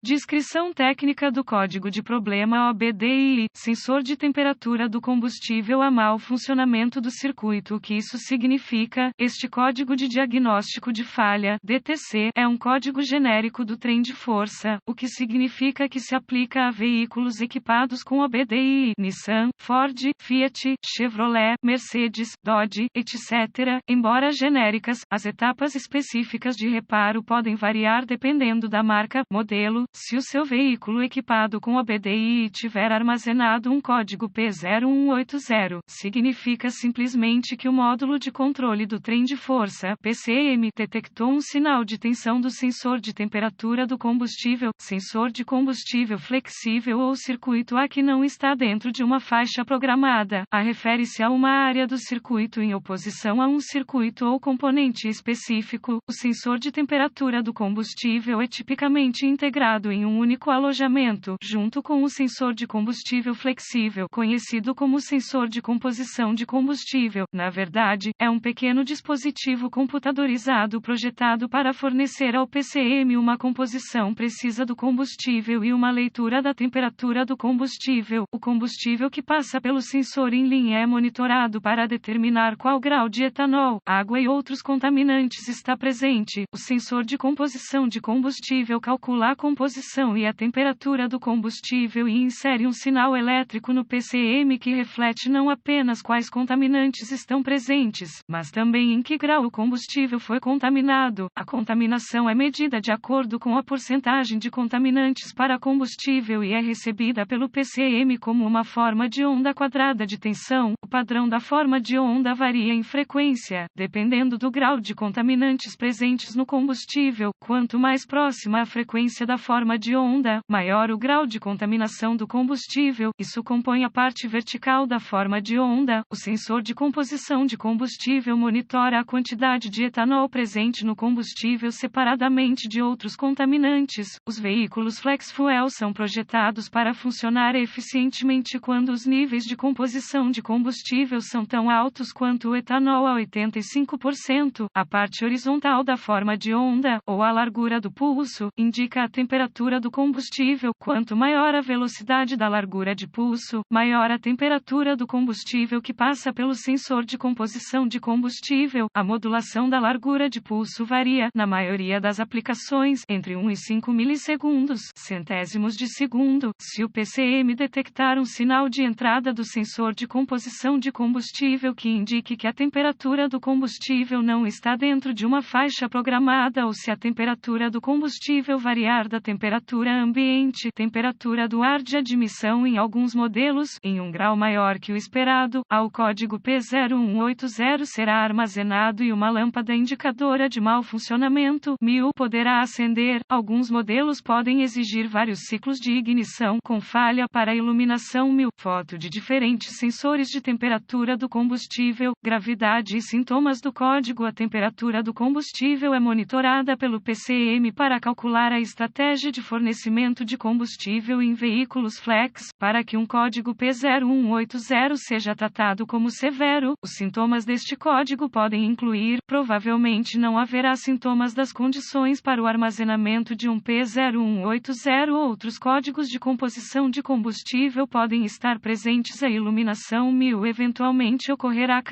Descrição técnica do código de problema OBDI, sensor de temperatura do combustível a mau funcionamento do circuito. O que isso significa? Este código de diagnóstico de falha, DTC, é um código genérico do trem de força, o que significa que se aplica a veículos equipados com OBDI, Nissan, Ford, Fiat, Chevrolet, Mercedes, Dodge, etc. Embora genéricas, as etapas específicas de reparo podem variar dependendo da marca, modelo. Se o seu veículo equipado com OBDI tiver armazenado um código P0180, significa simplesmente que o módulo de controle do trem de força, PCM, detectou um sinal de tensão do sensor de temperatura do combustível, sensor de combustível flexível ou circuito A que não está dentro de uma faixa programada. A refere-se a uma área do circuito em oposição a um circuito ou componente específico. O sensor de temperatura do combustível é tipicamente integrado em um único alojamento, junto com o sensor de combustível flexível, conhecido como sensor de composição de combustível. Na verdade, é um pequeno dispositivo computadorizado projetado para fornecer ao PCM uma composição precisa do combustível e uma leitura da temperatura do combustível. O combustível que passa pelo sensor em linha é monitorado para determinar qual grau de etanol, água e outros contaminantes está presente. O sensor de composição de combustível calcula a composição e a temperatura do combustível e insere um sinal elétrico no PCM que reflete não apenas quais contaminantes estão presentes, mas também em que grau o combustível foi contaminado. A contaminação é medida de acordo com a porcentagem de contaminantes para combustível e é recebida pelo PCM como uma forma de onda quadrada de tensão. O padrão da forma de onda varia em frequência, dependendo do grau de contaminantes presentes no combustível. Quanto mais próxima a frequência da forma de onda, maior o grau de contaminação do combustível. Isso compõe a parte vertical da forma de onda. O sensor de composição de combustível monitora a quantidade de etanol presente no combustível separadamente de outros contaminantes. Os veículos flex fuel são projetados para funcionar eficientemente quando os níveis de composição de combustível são tão altos quanto o etanol a 85%. A parte horizontal da forma de onda, ou a largura do pulso, indica a temperatura do combustível. Quanto maior a velocidade da largura de pulso, maior a temperatura do combustível que passa pelo sensor de composição de combustível. A modulação da largura de pulso varia, na maioria das aplicações, entre 1 e 5 milissegundos, centésimos de segundo. Se o PCM detectar um sinal de entrada do sensor de composição de combustível que indique que a temperatura do combustível não está dentro de uma faixa programada ou se a temperatura do combustível variar da temperatura ambiente, temperatura do ar de admissão em alguns modelos, em um grau maior que o esperado, ao código P0180 será armazenado e uma lâmpada indicadora de mau funcionamento, MIL, poderá acender. Alguns modelos podem exigir vários ciclos de ignição com falha para a iluminação MIL. Foto de diferentes sensores de temperatura do combustível, gravidade e sintomas do código. A temperatura do combustível é monitorada pelo PCM para calcular a estratégia de fornecimento de combustível em veículos flex. Para que um código P0180 seja tratado como severo, os sintomas deste código podem incluir: provavelmente não haverá sintomas das condições para o armazenamento de um P0180. Outros códigos de composição de combustível podem estar presentes. A iluminação MIL eventualmente ocorrerá.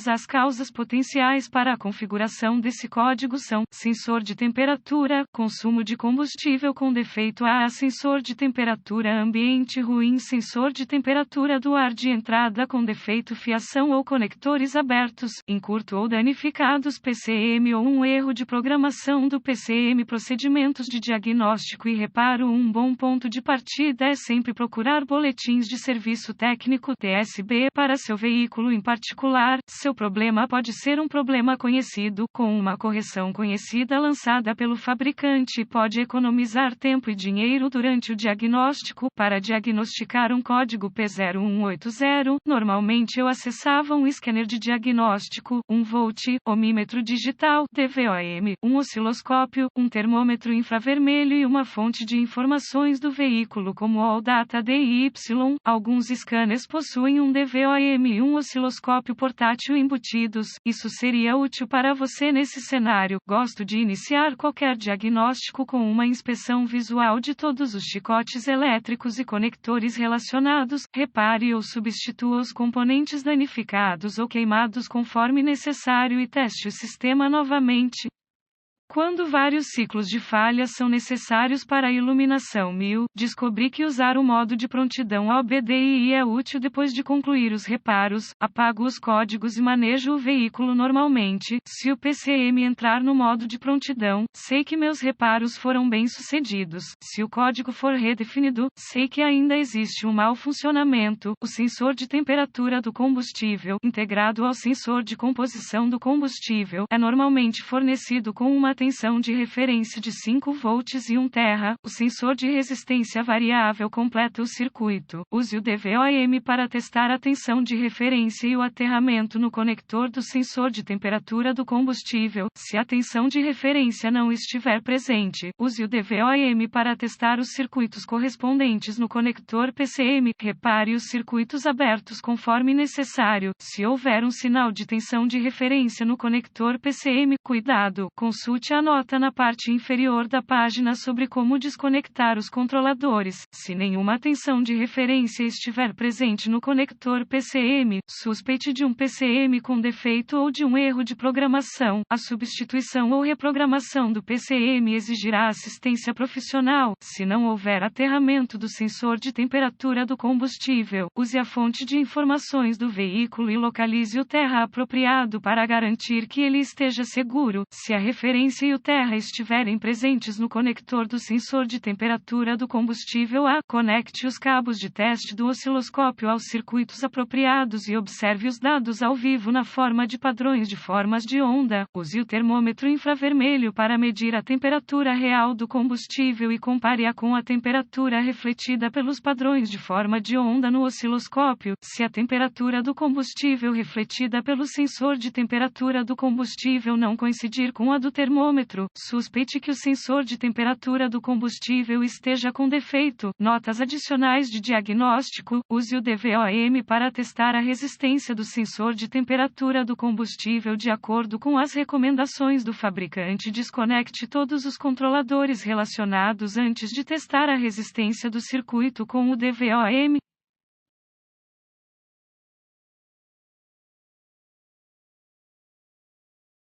As causas potenciais para a configuração desse código são: sensor de temperatura, consumo de combustível com defeito a sensor de temperatura ambiente ruim, sensor de temperatura do ar de entrada com defeito, fiação ou conectores abertos, encurto ou danificados, PCM ou um erro de programação do PCM. Procedimentos de diagnóstico e reparo. Um bom ponto de partida é sempre procurar boletins de serviço técnico (TSB) para seu veículo em particular. Seu problema pode ser um problema conhecido, com uma correção conhecida lançada pelo fabricante, pode economizar tempo e dinheiro durante o diagnóstico. Para diagnosticar um código P0180, normalmente eu acessava um scanner de diagnóstico, um volt, ohmímetro digital, DVOM, um osciloscópio, um termômetro infravermelho e uma fonte de informações do veículo como ALLDATA DY. Alguns scanners possuem um DVOM e um osciloscópio portátil embutidos. Isso seria útil para você nesse cenário. Gosto de iniciar qualquer diagnóstico com uma inspeção visual de todos os chicotes elétricos e conectores relacionados, repare ou substitua os componentes danificados ou queimados conforme necessário e teste o sistema novamente. Quando vários ciclos de falhas são necessários para a iluminação 1000, descobri que usar o modo de prontidão OBDII é útil depois de concluir os reparos, apago os códigos e manejo o veículo normalmente. Se o PCM entrar no modo de prontidão, sei que meus reparos foram bem-sucedidos. Se o código for redefinido, sei que ainda existe um mau funcionamento. O sensor de temperatura do combustível, integrado ao sensor de composição do combustível, é normalmente fornecido com uma tensão de referência de 5 volts e 1 terra. O sensor de resistência variável completa o circuito. Use o DVOM para testar a tensão de referência e o aterramento no conector do sensor de temperatura do combustível. Se a tensão de referência não estiver presente, use o DVOM para testar os circuitos correspondentes no conector PCM. Repare os circuitos abertos conforme necessário. Se houver um sinal de tensão de referência no conector PCM, cuidado, consulte a nota na parte inferior da página sobre como desconectar os controladores. Se nenhuma tensão de referência estiver presente no conector PCM, suspeite de um PCM com defeito ou de um erro de programação. A substituição ou reprogramação do PCM exigirá assistência profissional. Se não houver aterramento do sensor de temperatura do combustível, use a fonte de informações do veículo e localize o terra apropriado para garantir que ele esteja seguro. Se a referência e o terra estiverem presentes no conector do sensor de temperatura do combustível, conecte os cabos de teste do osciloscópio aos circuitos apropriados e observe os dados ao vivo na forma de padrões de formas de onda. Use o termômetro infravermelho para medir a temperatura real do combustível e compare-a com a temperatura refletida pelos padrões de forma de onda no osciloscópio. Se a temperatura do combustível refletida pelo sensor de temperatura do combustível não coincidir com a do termômetro, suspeite que o sensor de temperatura do combustível esteja com defeito. Notas adicionais de diagnóstico: use o DVOM para testar a resistência do sensor de temperatura do combustível de acordo com as recomendações do fabricante. Desconecte todos os controladores relacionados antes de testar a resistência do circuito com o DVOM.